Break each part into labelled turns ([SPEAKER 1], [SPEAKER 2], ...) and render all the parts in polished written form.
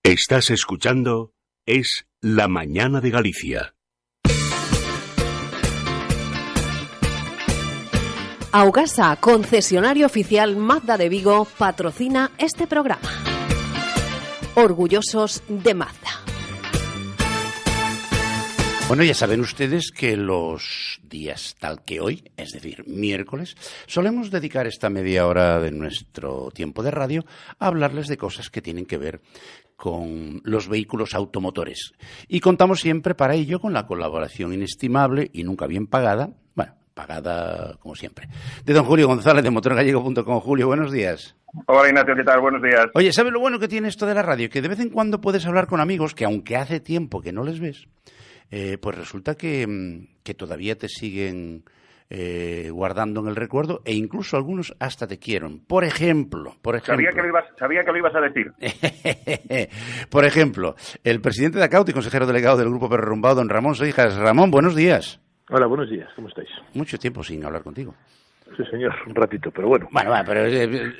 [SPEAKER 1] Estás escuchando Es la Mañana de Galicia.
[SPEAKER 2] Augasa, concesionario oficial Mazda de Vigo, patrocina este programa. Orgullosos de Mazda.
[SPEAKER 3] Bueno, ya saben ustedes que los días tal que hoy, es decir, miércoles, solemos dedicar esta media hora de nuestro tiempo de radio a hablarles de cosas que tienen que ver con los vehículos automotores. Y contamos siempre para ello con la colaboración inestimable y nunca bien pagada, bueno, pagada como siempre, de don Julio González de motorgallego.com. Julio, buenos días.
[SPEAKER 4] Hola Ignacio, ¿qué tal? Buenos días.
[SPEAKER 3] Oye, ¿sabes lo bueno que tiene esto de la radio? Que de vez en cuando puedes hablar con amigos que aunque hace tiempo que no les ves, pues resulta que todavía te siguen guardando en el recuerdo e incluso algunos hasta te quieren. Por ejemplo.
[SPEAKER 4] Sabía que lo ibas a decir.
[SPEAKER 3] Por ejemplo, el presidente de Acauto y consejero delegado del Grupo Perro Rumbao, don Ramón Seijas. Ramón, buenos días.
[SPEAKER 5] Hola, buenos días, ¿cómo estáis?
[SPEAKER 3] Mucho tiempo sin hablar contigo.
[SPEAKER 5] Sí, señor, un ratito, pero bueno.
[SPEAKER 3] Bueno, pero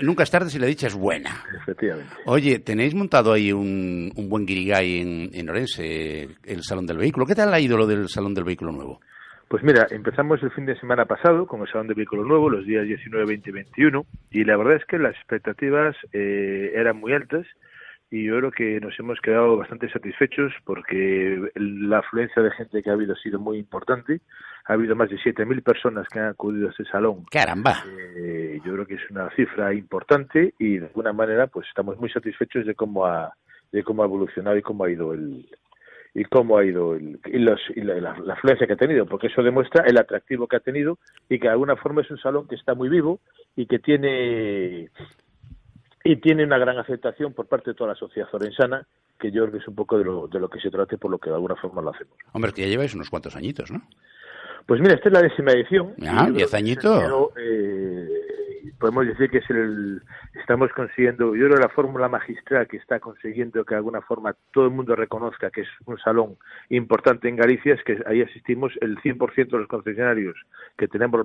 [SPEAKER 3] nunca es tarde si la dicha es buena.
[SPEAKER 5] Efectivamente.
[SPEAKER 3] Oye, tenéis montado ahí un buen guirigay en Orense, el Salón del Vehículo. ¿Qué tal ha ido lo del Salón del Vehículo Nuevo?
[SPEAKER 5] Pues mira, empezamos el fin de semana pasado con el Salón del Vehículo Nuevo, los días 19, 20 y 21, y la verdad es que las expectativas eran muy altas, y yo creo que nos hemos quedado bastante satisfechos porque la afluencia de gente que ha habido ha sido muy importante. Ha habido más de 7.000 personas que han acudido a este salón.
[SPEAKER 3] ¡Caramba!
[SPEAKER 5] Yo creo que es una cifra importante y de alguna manera pues estamos muy satisfechos de cómo ha evolucionado y cómo ha ido la afluencia que ha tenido, porque eso demuestra el atractivo que ha tenido y que de alguna forma es un salón que está muy vivo y que tiene una gran aceptación por parte de toda la sociedad orensana, que yo creo que es un poco de lo que se trate, por lo que de alguna forma lo hacemos.
[SPEAKER 3] Hombre, que ya lleváis unos cuantos añitos, ¿no?
[SPEAKER 5] Pues mira, esta es la 10ª edición.
[SPEAKER 3] 10 añitos.
[SPEAKER 5] Podemos decir que estamos consiguiendo, yo creo, la fórmula magistral que está consiguiendo que de alguna forma todo el mundo reconozca que es un salón importante en Galicia, es que ahí asistimos el 100% de los concesionarios que tenemos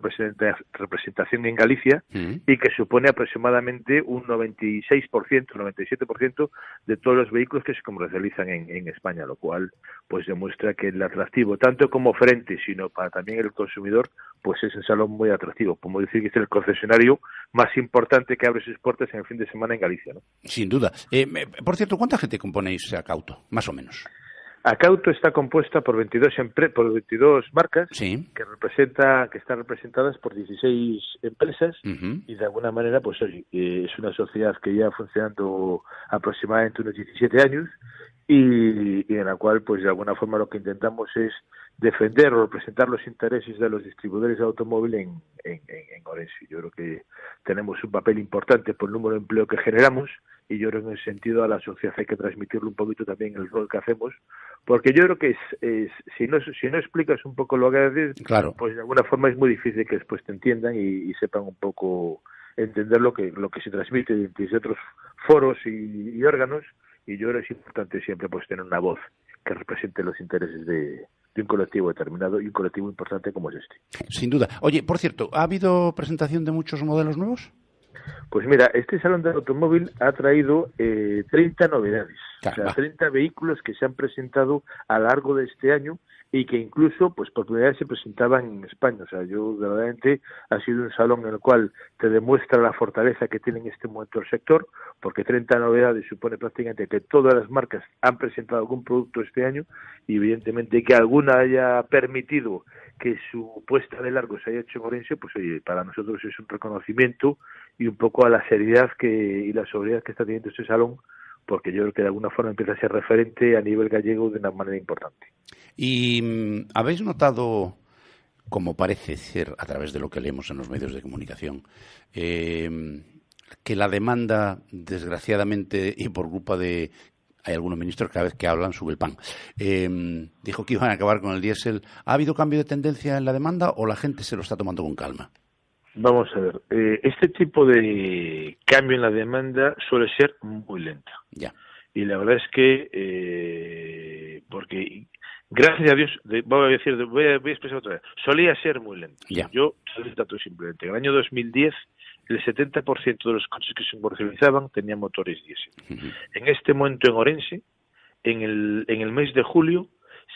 [SPEAKER 5] representación en Galicia, y que supone aproximadamente un 96%, 97% de todos los vehículos que se comercializan en España, lo cual pues demuestra que el atractivo, tanto como frente, sino para también el consumidor, pues es un salón muy atractivo. Podemos decir que es el concesionario más importante que abre sus puertas en el fin de semana en Galicia, ¿no?
[SPEAKER 3] Sin duda. Por cierto, ¿cuánta gente componéis Acauto, más o menos?
[SPEAKER 5] Acauto está compuesta por 22 marcas,
[SPEAKER 3] sí,
[SPEAKER 5] que están representadas por 16 empresas, y de alguna manera pues oye, es una sociedad que lleva funcionando aproximadamente unos 17 años y en la cual pues de alguna forma lo que intentamos es defender o representar los intereses de los distribuidores de automóvil en Orense. Yo creo que tenemos un papel importante por el número de empleo que generamos, y yo creo que en ese sentido a la sociedad hay que transmitirle un poquito también el rol que hacemos, porque yo creo que si no explicas un poco lo que haces,
[SPEAKER 3] claro,
[SPEAKER 5] pues de alguna forma es muy difícil que después te entiendan y sepan un poco entender lo que se transmite desde otros foros y órganos, y yo creo que es importante siempre pues tener una voz que represente los intereses de un colectivo determinado y un colectivo importante como es este.
[SPEAKER 3] Sin duda. Oye, por cierto, ¿ha habido presentación de muchos modelos nuevos?
[SPEAKER 5] Pues mira, este Salón del Automóvil ha traído 30 novedades, o sea, 30 vehículos que se han presentado a lo largo de este año y que incluso, pues por primera vez se presentaban en España. O sea, yo verdaderamente ha sido un salón en el cual te demuestra la fortaleza que tiene en este momento el sector, porque 30 novedades supone prácticamente que todas las marcas han presentado algún producto este año, y evidentemente que alguna haya permitido que su puesta de largo se haya hecho en Orense, pues oye, para nosotros es un reconocimiento y un poco a la seriedad y la sobriedad que está teniendo este salón, porque yo creo que de alguna forma empieza a ser referente a nivel gallego de una manera importante.
[SPEAKER 3] ¿Y habéis notado, como parece ser a través de lo que leemos en los medios de comunicación, que la demanda, desgraciadamente, y por culpa de... Hay algunos ministros que cada vez que hablan sube el pan. Dijo que iban a acabar con el diésel. ¿Ha habido cambio de tendencia en la demanda o la gente se lo está tomando con calma?
[SPEAKER 5] Vamos a ver. Este tipo de cambio en la demanda suele ser muy lento.
[SPEAKER 3] Ya.
[SPEAKER 5] Y la verdad es que, porque gracias a Dios, voy a expresar otra vez, solía ser muy lento.
[SPEAKER 3] Ya.
[SPEAKER 5] Yo, dato simplemente, en el año 2010 el 70% de los coches que se comercializaban tenían motores diésel. En este momento en Orense, en el mes de julio,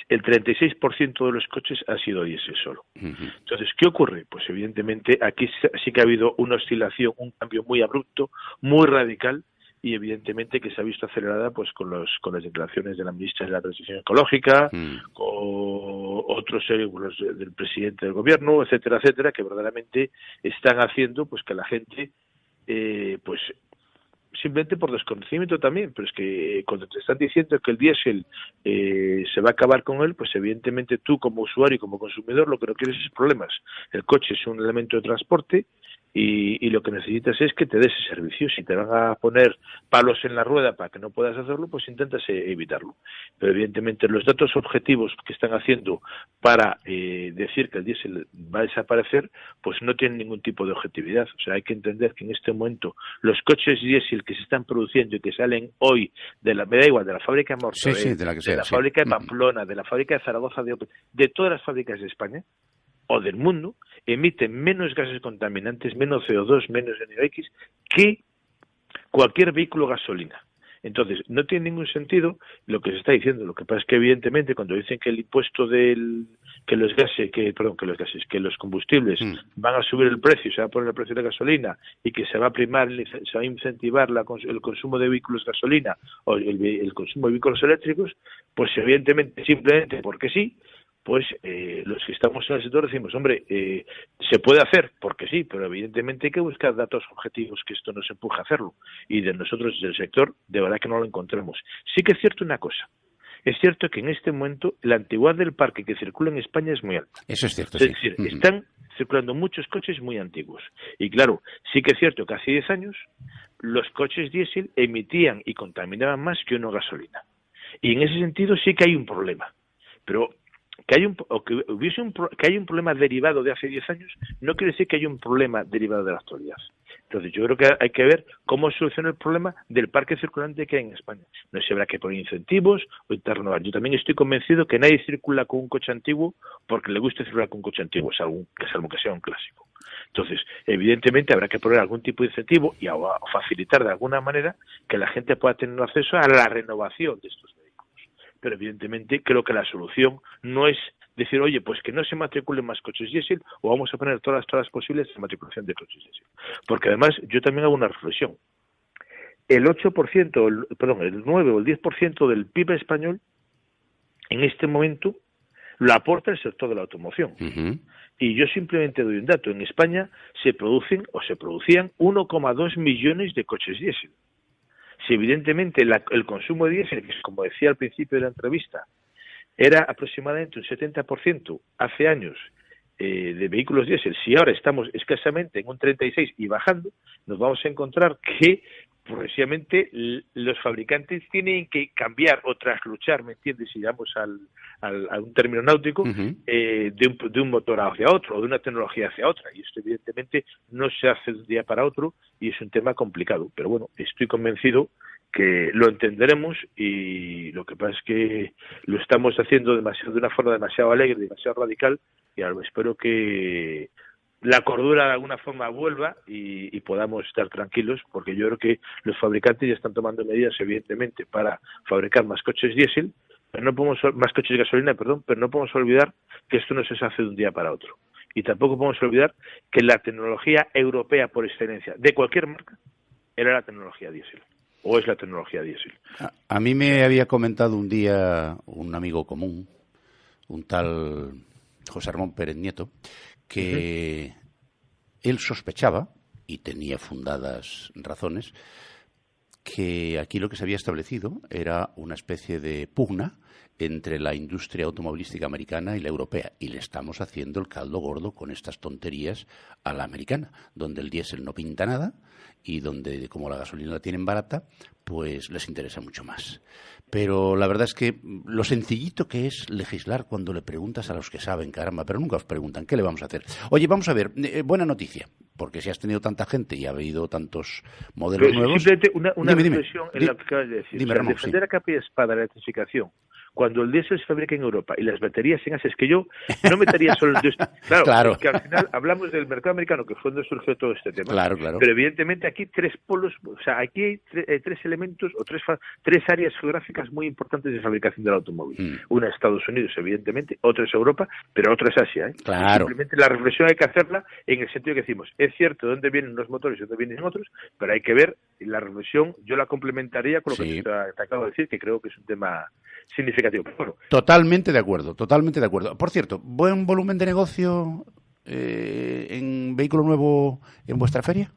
[SPEAKER 5] el 36% de los coches ha sido diésel solo. Entonces, ¿qué ocurre? Pues evidentemente aquí sí que ha habido una oscilación, un cambio muy abrupto, muy radical, y evidentemente que se ha visto acelerada pues con las declaraciones de la ministra de la Transición Ecológica, con otros del presidente del gobierno, etcétera, etcétera, que verdaderamente están haciendo pues que la gente pues simplemente por desconocimiento también, pero es que cuando te están diciendo que el diésel se va a acabar con él, pues evidentemente tú como usuario y como consumidor lo que no quieres es problemas. El coche es un elemento de transporte y lo que necesitas es que te dé ese servicio. Si te van a poner palos en la rueda para que no puedas hacerlo, pues intentas evitarlo. Pero evidentemente los datos objetivos que están haciendo para decir que el diésel va a desaparecer, pues no tienen ningún tipo de objetividad. O sea, hay que entender que en este momento los coches diésel que se están produciendo y que salen hoy me da igual, de la fábrica de Mortorell, de la fábrica de Pamplona, de la fábrica de Zaragoza, de todas las fábricas de España o del mundo, emiten menos gases contaminantes, menos CO2, menos NOx que cualquier vehículo gasolina. Entonces, no tiene ningún sentido lo que se está diciendo. Lo que pasa es que, evidentemente, cuando dicen que el impuesto que los combustibles van a subir el precio, se va a poner el precio de la gasolina y que se va a incentivar el consumo de vehículos gasolina o el consumo de vehículos eléctricos, pues evidentemente, simplemente porque sí, pues los que estamos en el sector decimos, hombre, se puede hacer, porque sí, pero evidentemente hay que buscar datos objetivos que esto nos empuje a hacerlo. Y de nosotros, del sector, de verdad que no lo encontramos. Sí que es cierto una cosa. Es cierto que en este momento la antigüedad del parque que circula en España es muy alta.
[SPEAKER 3] Eso es cierto,
[SPEAKER 5] es decir, están circulando muchos coches muy antiguos. Y claro, sí que es cierto que hace 10 años los coches diésel emitían y contaminaban más que uno gasolina. Y en ese sentido sí que hay un problema. Pero que hay un problema derivado de hace 10 años no quiere decir que haya un problema derivado de la actualidad. Entonces yo creo que hay que ver cómo soluciona el problema del parque circulante que hay en España. No sé si habrá que poner incentivos o renovar. Yo también estoy convencido que nadie circula con un coche antiguo porque le guste circular con un coche antiguo, salvo que sea un clásico. Entonces, evidentemente habrá que poner algún tipo de incentivo y facilitar de alguna manera que la gente pueda tener acceso a la renovación de estos vehículos. Pero evidentemente creo que la solución no es decir, oye, pues que no se matriculen más coches diésel o vamos a poner todas las tablas posibles de matriculación de coches diésel. Porque además yo también hago una reflexión. El 9 o el 10% del PIB español en este momento lo aporta el sector de la automoción. Y yo simplemente doy un dato. En España se producían 1,2 millones de coches diésel. Si evidentemente el consumo de diésel, que como decía al principio de la entrevista, era aproximadamente un 70% hace años de vehículos diésel, si ahora estamos escasamente en un 36% y bajando, nos vamos a encontrar que progresivamente los fabricantes tienen que cambiar o trasluchar, ¿me entiendes? Si llegamos a un término náutico, de un motor hacia otro o de una tecnología hacia otra. Y esto evidentemente no se hace de un día para otro y es un tema complicado. Pero bueno, estoy convencido que lo entenderemos y lo que pasa es que lo estamos haciendo de una forma demasiado alegre, demasiado radical y espero que la cordura de alguna forma vuelva y podamos estar tranquilos, porque yo creo que los fabricantes ya están tomando medidas evidentemente para fabricar más coches diésel, más coches de gasolina, pero no podemos olvidar que esto no se hace de un día para otro. Y tampoco podemos olvidar que la tecnología europea por excelencia de cualquier marca era la tecnología diésel. ¿O es la tecnología diésel?
[SPEAKER 3] A mí me había comentado un día un amigo común, un tal José Ramón Pérez Nieto, que él sospechaba, y tenía fundadas razones, que aquí lo que se había establecido era una especie de pugna entre la industria automovilística americana y la europea, y le estamos haciendo el caldo gordo con estas tonterías a la americana, donde el diésel no pinta nada y donde, como la gasolina la tienen barata, pues les interesa mucho más. Pero la verdad es que lo sencillito que es legislar cuando le preguntas a los que saben, caramba, pero nunca os preguntan, ¿qué le vamos a hacer? Oye, vamos a ver, buena noticia, porque si has tenido tanta gente y ha habido tantos modelos nuevos...
[SPEAKER 5] Simplemente una reflexión en lo que acabas de decir.
[SPEAKER 3] Dime, Ramón,
[SPEAKER 5] defender a capa y espada la electrificación, cuando el diésel se fabrica en Europa y las baterías en Asia, es que yo no metería solo el claro. Es que al final hablamos del mercado americano, que fue donde surgió todo este tema.
[SPEAKER 3] Claro.
[SPEAKER 5] Pero evidentemente aquí tres polos, o sea, aquí hay tres elementos o tres áreas geográficas muy importantes de fabricación del automóvil. Una es Estados Unidos, evidentemente, otra es Europa, pero otra es Asia.
[SPEAKER 3] Claro.
[SPEAKER 5] Simplemente la reflexión hay que hacerla en el sentido que decimos, es cierto dónde vienen unos motores y dónde vienen otros, pero hay que ver, y la reflexión yo la complementaría con lo que te acabo de decir, que creo que es un tema significativo. Pero bueno.
[SPEAKER 3] Totalmente de acuerdo. Por cierto, ¿buen volumen de negocio en vehículo nuevo en vuestra feria?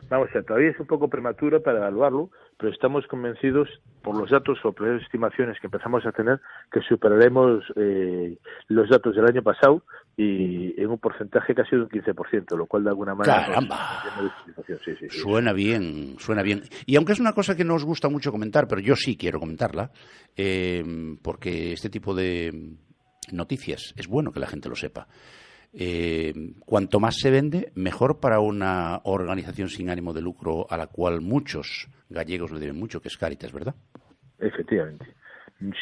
[SPEAKER 5] Vamos a ver, todavía es un poco prematuro para evaluarlo, pero estamos convencidos por los datos o por las estimaciones que empezamos a tener que superaremos los datos del año pasado y en un porcentaje casi de un 15%, lo cual de alguna manera...
[SPEAKER 3] ¡Caramba! Sí. Suena bien. Y aunque es una cosa que no os gusta mucho comentar, pero yo sí quiero comentarla, porque este tipo de noticias es bueno que la gente lo sepa. Cuanto más se vende, mejor para una organización sin ánimo de lucro a la cual muchos gallegos le deben mucho, que es Cáritas, ¿verdad?
[SPEAKER 5] Efectivamente.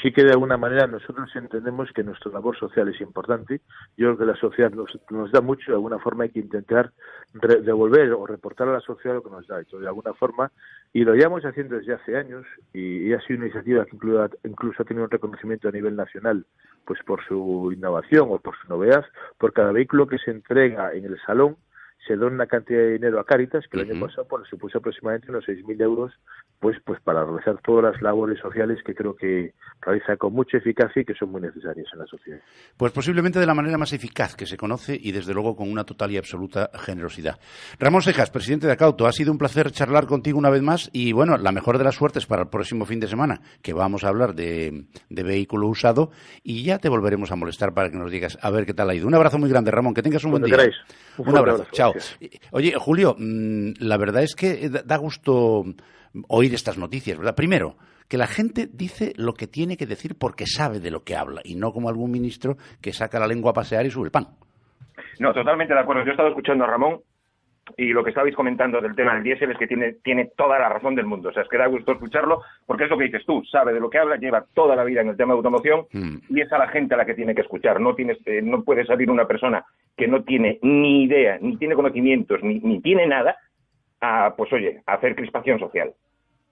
[SPEAKER 5] Sí que de alguna manera nosotros entendemos que nuestra labor social es importante. Yo creo que la sociedad nos da mucho, de alguna forma hay que intentar devolver o reportar a la sociedad lo que nos da. Entonces, de alguna forma, y lo llevamos haciendo desde hace años, y ha sido una iniciativa que incluso ha tenido un reconocimiento a nivel nacional, pues por su innovación o por su novedad. Por cada vehículo que se entrega en el salón, se dona una cantidad de dinero a Cáritas, que el año pasado supuso aproximadamente unos 6.000 euros, pues para realizar todas las labores sociales que creo que realiza con mucha eficacia y que son muy necesarias en la sociedad.
[SPEAKER 3] Pues posiblemente de la manera más eficaz que se conoce y desde luego con una total y absoluta generosidad. Ramón Sejas, presidente de Acauto, ha sido un placer charlar contigo una vez más y bueno, la mejor de las suertes para el próximo fin de semana, que vamos a hablar de vehículo usado y ya te volveremos a molestar para que nos digas a ver qué tal ha ido. Un abrazo muy grande, Ramón, que tengas un buen día. Un abrazo, chao. Oye, Julio, la verdad es que da gusto oír estas noticias, ¿verdad? Primero, que la gente dice lo que tiene que decir porque sabe de lo que habla y no como algún ministro que saca la lengua a pasear y sube el pan.
[SPEAKER 4] No, totalmente de acuerdo. Yo he estado escuchando a Ramón y lo que estabais comentando del tema del diésel es que tiene toda la razón del mundo. O sea, es que da gusto escucharlo porque es lo que dices tú, sabe de lo que habla, lleva toda la vida en el tema de automoción y es a la gente a la que tiene que escuchar. No puede salir una persona que no tiene ni idea, ni tiene conocimientos, ni tiene nada, a hacer crispación social.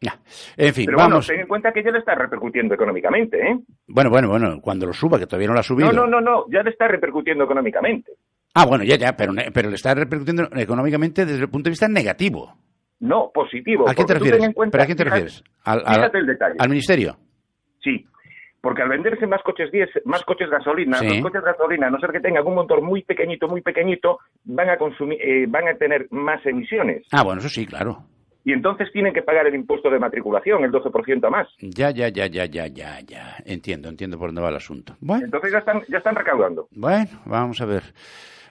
[SPEAKER 3] Ya. En fin,
[SPEAKER 4] pero
[SPEAKER 3] vamos.
[SPEAKER 4] Bueno, ten en cuenta que ya le está repercutiendo económicamente, ¿eh?
[SPEAKER 3] Bueno, cuando lo suba, que todavía no lo ha subido.
[SPEAKER 4] No, ya le está repercutiendo económicamente.
[SPEAKER 3] Ah, bueno, ya, pero le está repercutiendo económicamente desde el punto de vista negativo.
[SPEAKER 4] No, positivo.
[SPEAKER 3] ¿A qué te refieres? ¿Pero a quién te refieres?
[SPEAKER 4] Fíjate el detalle.
[SPEAKER 3] ¿Al ministerio?
[SPEAKER 4] Sí, porque al venderse más coches gasolina,
[SPEAKER 3] sí.
[SPEAKER 4] Los coches gasolina, a no ser que tengan un motor muy pequeñito, van a tener más emisiones.
[SPEAKER 3] Ah, bueno, eso sí, claro.
[SPEAKER 4] Y entonces tienen que pagar el impuesto de matriculación, el 12% a más.
[SPEAKER 3] Ya. Entiendo por dónde va el asunto. Bueno.
[SPEAKER 4] Entonces ya están recaudando.
[SPEAKER 3] Bueno, vamos a ver.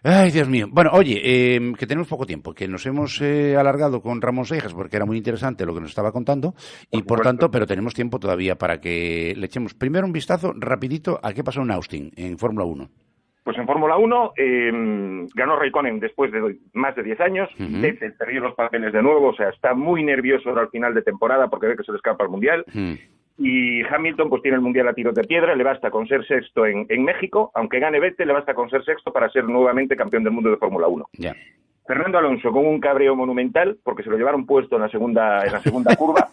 [SPEAKER 3] Ay, Dios mío. Bueno, oye, que tenemos poco tiempo, que nos hemos alargado con Ramón Seijas porque era muy interesante lo que nos estaba contando y por tanto, pero tenemos tiempo todavía para que le echemos primero un vistazo rapidito a qué pasó en Austin, en Fórmula 1.
[SPEAKER 4] Pues en Fórmula 1 ganó Raikkonen después de más de 10 años, Vettel perdió los papeles de nuevo, o sea, está muy nervioso ahora al final de temporada porque ve que se le escapa el Mundial. Y Hamilton pues tiene el Mundial a tiros de piedra, le basta con ser sexto en México, aunque gane Vettel, le basta con ser sexto para ser nuevamente campeón del mundo de Fórmula 1.
[SPEAKER 3] Yeah.
[SPEAKER 4] Fernando Alonso con un cabreo monumental porque se lo llevaron puesto en la segunda curva.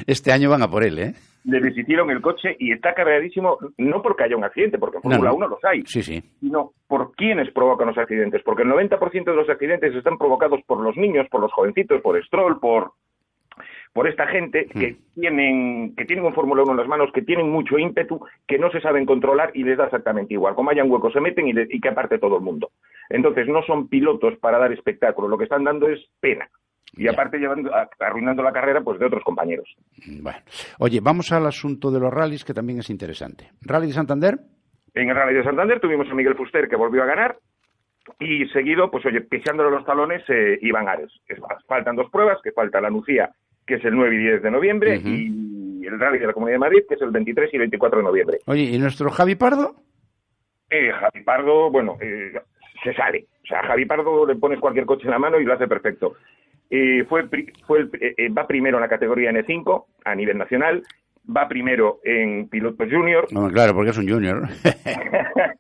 [SPEAKER 3] Este año van a por él, ¿eh?
[SPEAKER 4] Le deshicieron el coche y está cabreadísimo, no porque haya un accidente, porque en Fórmula 1 los hay,
[SPEAKER 3] sí.
[SPEAKER 4] sino por quienes provocan los accidentes, porque el 90% de los accidentes están provocados por los niños, por los jovencitos, por Stroll, por esta gente que tienen un Fórmula 1 en las manos, que tienen mucho ímpetu, que no se saben controlar y les da exactamente igual. Como hayan huecos se meten y que aparte todo el mundo. Entonces no son pilotos para dar espectáculo, lo que están dando es pena. Y aparte arruinando la carrera pues de otros compañeros.
[SPEAKER 3] Bueno, oye, vamos al asunto de los rallies, que también es interesante. ¿Rally de Santander?
[SPEAKER 4] En el Rally de Santander tuvimos a Miguel Fuster, que volvió a ganar, y seguido, pues oye, pisándole los talones, Iván Ares. Faltan 2 pruebas, que falta la Nucía, que es el 9 y 10 de noviembre, y el Rally de la Comunidad de Madrid, que es el 23 y 24 de noviembre.
[SPEAKER 3] Oye, ¿y nuestro Javi Pardo?
[SPEAKER 4] Javi Pardo, bueno, se sale. O sea, a Javi Pardo le pones cualquier coche en la mano y lo hace perfecto. Va primero en la categoría N5 a nivel nacional, va primero en pilotos junior.
[SPEAKER 3] No, claro, porque es un junior.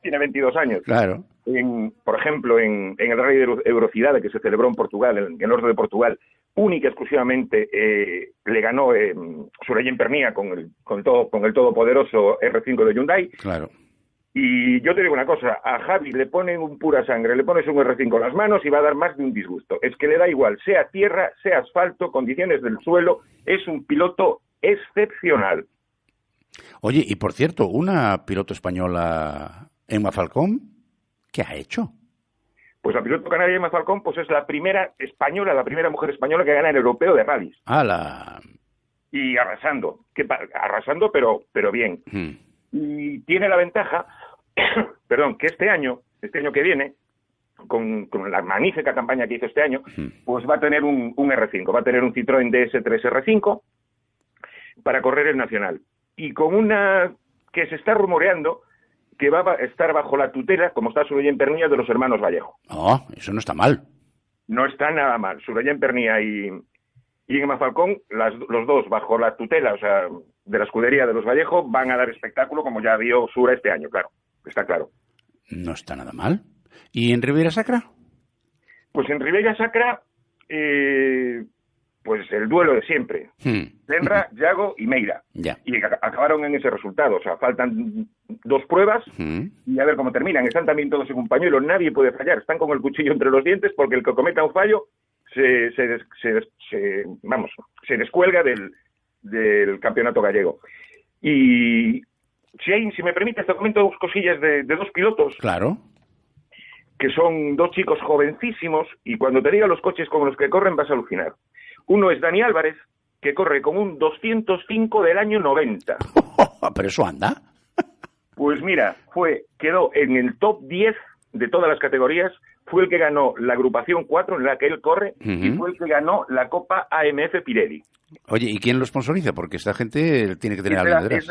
[SPEAKER 4] Tiene 22 años.
[SPEAKER 3] Claro.
[SPEAKER 4] Por ejemplo, en el Rally de Eurocidade, que se celebró en Portugal, en el norte de Portugal, única y exclusivamente le ganó Surayen Pernia con el todopoderoso R5 de Hyundai.
[SPEAKER 3] Claro.
[SPEAKER 4] Y yo te digo una cosa, a Javi le ponen un pura sangre, le pones un R5 en las manos y va a dar más de un disgusto. Es que le da igual, sea tierra, sea asfalto, condiciones del suelo, es un piloto excepcional.
[SPEAKER 3] Oye, y por cierto, una piloto española, Emma Falcón, ¿qué ha hecho?
[SPEAKER 4] Pues la piloto canaria Emma Falcón pues es la primera mujer española que gana el europeo de rallies.
[SPEAKER 3] ¡Hala!
[SPEAKER 4] Y arrasando, pero bien. Y tiene la ventaja, perdón, que este año que viene, con la magnífica campaña que hizo este año, pues va a tener un R5, va a tener un Citroën DS3 R5 para correr el Nacional. Y con una que se está rumoreando que va a estar bajo la tutela, como está Surayen Pernia, de los hermanos Vallejo.
[SPEAKER 3] Oh, eso no está mal.
[SPEAKER 4] No está nada mal. Surayen Pernia y Emma Falcón, los dos bajo la tutela, o sea, de la escudería de los Vallejo, van a dar espectáculo como ya dio Sura este año, claro. Está claro.
[SPEAKER 3] No está nada mal. ¿Y en Ribeira Sacra?
[SPEAKER 4] Pues en Ribeira Sacra, pues el duelo de siempre. Senra, Yago y Meira.
[SPEAKER 3] Ya.
[SPEAKER 4] Y acabaron en ese resultado. O sea, faltan 2 pruebas y a ver cómo terminan. Están también todos en un pañuelo. Nadie puede fallar. Están con el cuchillo entre los dientes porque el que cometa un fallo se descuelga del campeonato gallego. Y si me permite, te comento 2 cosillas de 2 pilotos.
[SPEAKER 3] Claro.
[SPEAKER 4] Que son 2 chicos jovencísimos y cuando te diga los coches con los que corren vas a alucinar. Uno es Dani Álvarez, que corre con un 205 del año 90.
[SPEAKER 3] ¿Pero eso anda?
[SPEAKER 4] Pues mira, quedó en el top 10 de todas las categorías, fue el que ganó la agrupación 4 en la que él corre y fue el que ganó la Copa AMF Pirelli.
[SPEAKER 3] Oye, ¿y quién lo sponsoriza? Porque esta gente tiene que tener algo detrás.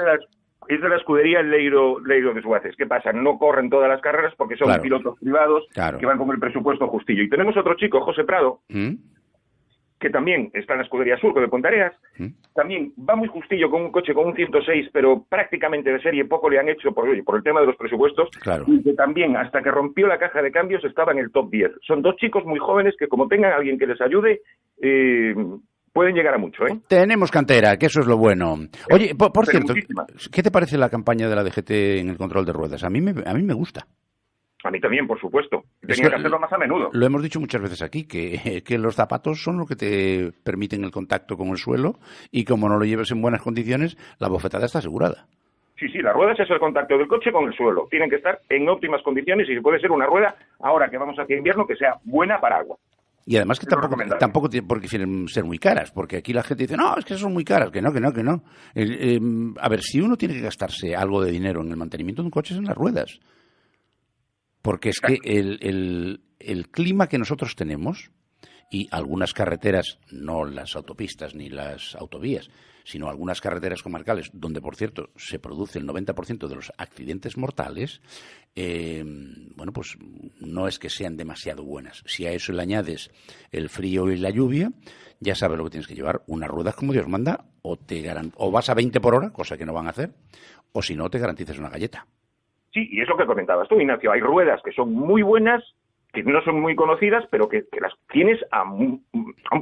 [SPEAKER 4] Es de la escudería Leiro de Suárez. ¿Qué pasa? No corren todas las carreras porque son pilotos privados que van con el presupuesto justillo. Y tenemos otro chico, José Prado, que también está en la escudería Surco de Pontareas, también va muy justillo con un coche con un 106, pero prácticamente de serie, poco le han hecho por el tema de los presupuestos, y que también, hasta que rompió la caja de cambios, estaba en el top 10. Son 2 chicos muy jóvenes que, como tengan a alguien que les ayude, pueden llegar a mucho, ¿eh?
[SPEAKER 3] Tenemos cantera, que eso es lo bueno. Oye, por cierto, ¿qué te parece la campaña de la DGT en el control de ruedas? A mí me gusta.
[SPEAKER 4] A mí también, por supuesto. Tenía que hacerlo más a menudo.
[SPEAKER 3] Lo hemos dicho muchas veces aquí, que los zapatos son lo que te permiten el contacto con el suelo y como no lo lleves en buenas condiciones, la bofetada está asegurada.
[SPEAKER 4] Sí, las ruedas es el contacto del coche con el suelo. Tienen que estar en óptimas condiciones y puede ser una rueda, ahora que vamos hacia invierno, que sea buena para agua.
[SPEAKER 3] Y además que tampoco tiene por qué ser muy caras, porque aquí la gente dice, no, es que son muy caras, que no. A ver, si uno tiene que gastarse algo de dinero en el mantenimiento de un coche es en las ruedas. Porque es que el clima que nosotros tenemos, y algunas carreteras, no las autopistas ni las autovías, sino algunas carreteras comarcales, donde, por cierto, se produce el 90% de los accidentes mortales, pues no es que sean demasiado buenas. Si a eso le añades el frío y la lluvia, ya sabes lo que tienes que llevar. Unas ruedas como Dios manda, o vas a 20 por hora, cosa que no van a hacer, o si no, te garantizas una galleta. Sí,
[SPEAKER 4] y es lo que comentabas tú, Ignacio. Hay ruedas que son muy buenas, que no son muy conocidas, pero que las tienes a un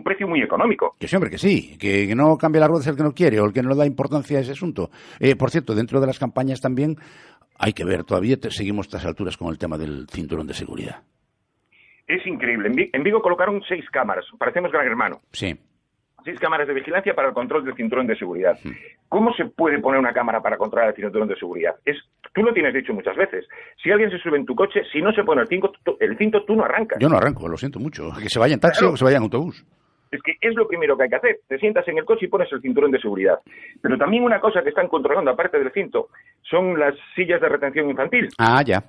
[SPEAKER 4] precio muy económico.
[SPEAKER 3] Que sí, hombre, que sí. Que no cambia la rueda es el que no quiere o el que no le da importancia a ese asunto. Por cierto, dentro de las campañas también hay que ver, todavía seguimos a estas alturas con el tema del cinturón de seguridad.
[SPEAKER 4] Es increíble. En Vigo colocaron 6 cámaras. Parecemos Gran Hermano.
[SPEAKER 3] Sí.
[SPEAKER 4] 6 cámaras de vigilancia para el control del cinturón de seguridad. ¿Cómo se puede poner una cámara para controlar el cinturón de seguridad? Tú lo tienes dicho muchas veces. Si alguien se sube en tu coche, si no se pone el cinto, tú no arrancas.
[SPEAKER 3] Yo no arranco, lo siento mucho. Que se vaya en taxi o que se vaya en autobús.
[SPEAKER 4] Es que es lo primero que hay que hacer. Te sientas en el coche y pones el cinturón de seguridad. Pero también una cosa que están controlando, aparte del cinto, son las sillas de retención infantil.
[SPEAKER 3] Ah, ya.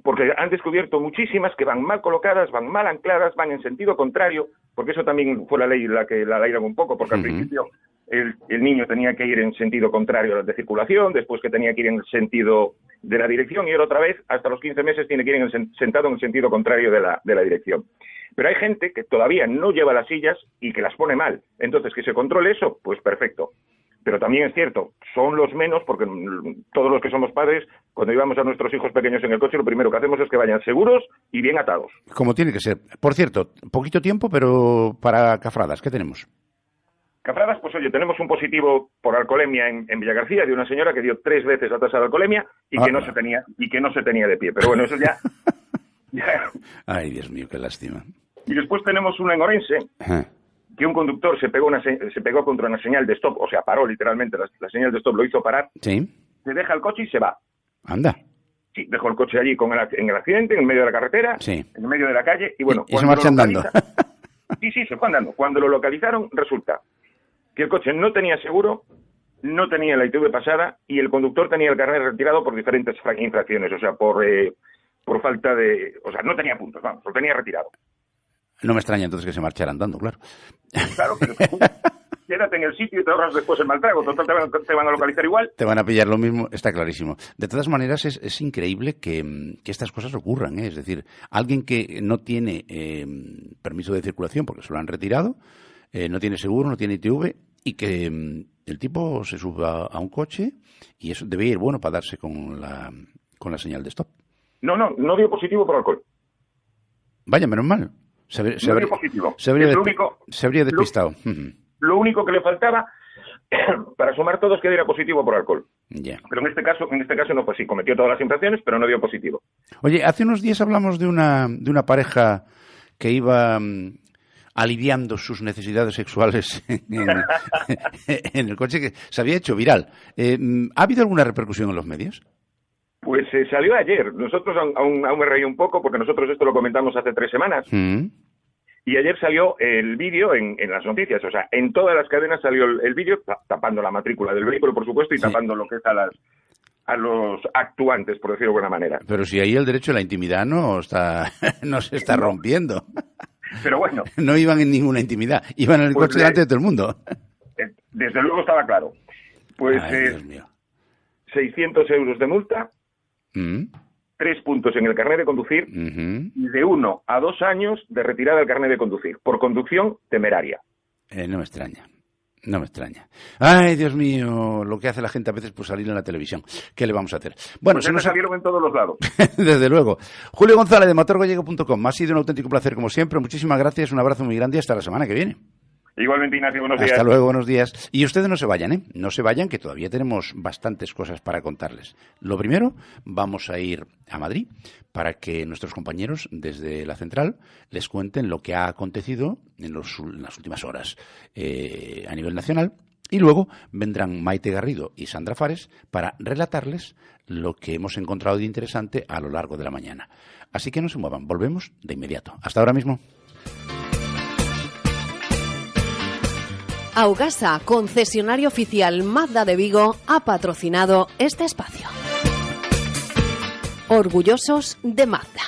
[SPEAKER 4] Porque han descubierto muchísimas que van mal colocadas, van mal ancladas, van en sentido contrario, porque eso también fue la ley la que la leyeron un poco, porque al principio el niño tenía que ir en sentido contrario a la de circulación, después que tenía que ir en el sentido de la dirección, y ahora otra vez, hasta los 15 meses, tiene que ir sentado en el sentido contrario de la dirección. Pero hay gente que todavía no lleva las sillas y que las pone mal. Entonces, que se controle eso, pues perfecto. pero también es cierto, son los menos, porque todos los que somos padres, cuando llevamos a nuestros hijos pequeños en el coche, lo primero que hacemos es que vayan seguros y bien atados.
[SPEAKER 3] Como tiene que ser. Por cierto, poquito tiempo, pero para Cafradas, ¿qué tenemos?
[SPEAKER 4] Cafradas, pues oye, tenemos un positivo por alcoholemia en Villagarcía de una señora que dio 3 veces la tasa de alcoholemia y que no se tenía de pie. Pero bueno, eso ya...
[SPEAKER 3] Ay, Dios mío, qué lástima.
[SPEAKER 4] Y después tenemos una en Orense, que un conductor se pegó contra una señal de stop, o sea, paró literalmente, la señal de stop lo hizo parar,
[SPEAKER 3] ¿Sí?
[SPEAKER 4] se deja el coche y se va.
[SPEAKER 3] Anda.
[SPEAKER 4] Sí, dejó el coche allí en el accidente, en medio de la carretera,
[SPEAKER 3] sí,
[SPEAKER 4] en medio de la calle, y bueno...
[SPEAKER 3] Y se marcha andando.
[SPEAKER 4] Sí, se fue andando. Cuando lo localizaron, resulta que el coche no tenía seguro, no tenía la ITV pasada, y el conductor tenía el carnet retirado por diferentes infracciones, o sea, por falta de... O sea, no tenía puntos, vamos, lo tenía retirado.
[SPEAKER 3] No me extraña entonces que se marchara andando, claro.
[SPEAKER 4] Claro, pero quédate en el sitio y te ahorras después el mal trago. Total, te van a localizar igual.
[SPEAKER 3] Te van a pillar lo mismo, está clarísimo. De todas maneras, es increíble que estas cosas ocurran, ¿eh? Es decir, alguien que no tiene permiso de circulación porque se lo han retirado, no tiene seguro, no tiene ITV, y que el tipo se suba a un coche y eso debe ir bueno para darse con la señal de stop.
[SPEAKER 4] No dio positivo por alcohol.
[SPEAKER 3] Vaya, menos mal. Se habría despistado.
[SPEAKER 4] Lo único que le faltaba para sumar todos que diera positivo por alcohol.
[SPEAKER 3] Yeah.
[SPEAKER 4] Pero en este caso no fue así. Cometió todas las infracciones, pero no dio positivo.
[SPEAKER 3] Oye, hace unos días hablamos de una pareja que iba aliviando sus necesidades sexuales en el coche, que se había hecho viral. ¿Ha habido alguna repercusión en los medios?
[SPEAKER 4] Pues salió ayer. Nosotros aún me reí un poco porque nosotros esto lo comentamos hace 3 semanas. Y ayer salió el vídeo en las noticias. O sea, en todas las cadenas salió el vídeo tapando la matrícula del vehículo, por supuesto, y tapando lo que es a los actuantes, por decirlo de alguna manera.
[SPEAKER 3] Pero si ahí el derecho a la intimidad no se está rompiendo.
[SPEAKER 4] Pero bueno.
[SPEAKER 3] No iban en ninguna intimidad. Iban en el coche delante de todo el mundo.
[SPEAKER 4] Desde luego estaba claro. Pues
[SPEAKER 3] ay, Dios mío.
[SPEAKER 4] 600 euros de multa. 3 puntos en el carnet de conducir y de 1 a 2 años de retirada del carnet de conducir por conducción temeraria.
[SPEAKER 3] No me extraña. Ay, Dios mío, lo que hace la gente a veces por salir en la televisión. ¿Qué le vamos a hacer? Bueno,
[SPEAKER 4] pues salieron en todos los lados.
[SPEAKER 3] Desde luego. Julio González de motorgallego.com. Ha sido un auténtico placer como siempre. Muchísimas gracias, un abrazo muy grande y hasta la semana que viene.
[SPEAKER 4] Igualmente, Ignacio, buenos días.
[SPEAKER 3] Hasta luego, buenos días. Y ustedes no se vayan, ¿eh? No se vayan, que todavía tenemos bastantes cosas para contarles. Lo primero, vamos a ir a Madrid para que nuestros compañeros desde la central les cuenten lo que ha acontecido en las últimas horas a nivel nacional. Y luego vendrán Maite Garrido y Sandra Fares para relatarles lo que hemos encontrado de interesante a lo largo de la mañana. Así que no se muevan, volvemos de inmediato. Hasta ahora mismo.
[SPEAKER 2] Augasa, concesionario oficial Mazda de Vigo, ha patrocinado este espacio. Orgullosos de Mazda.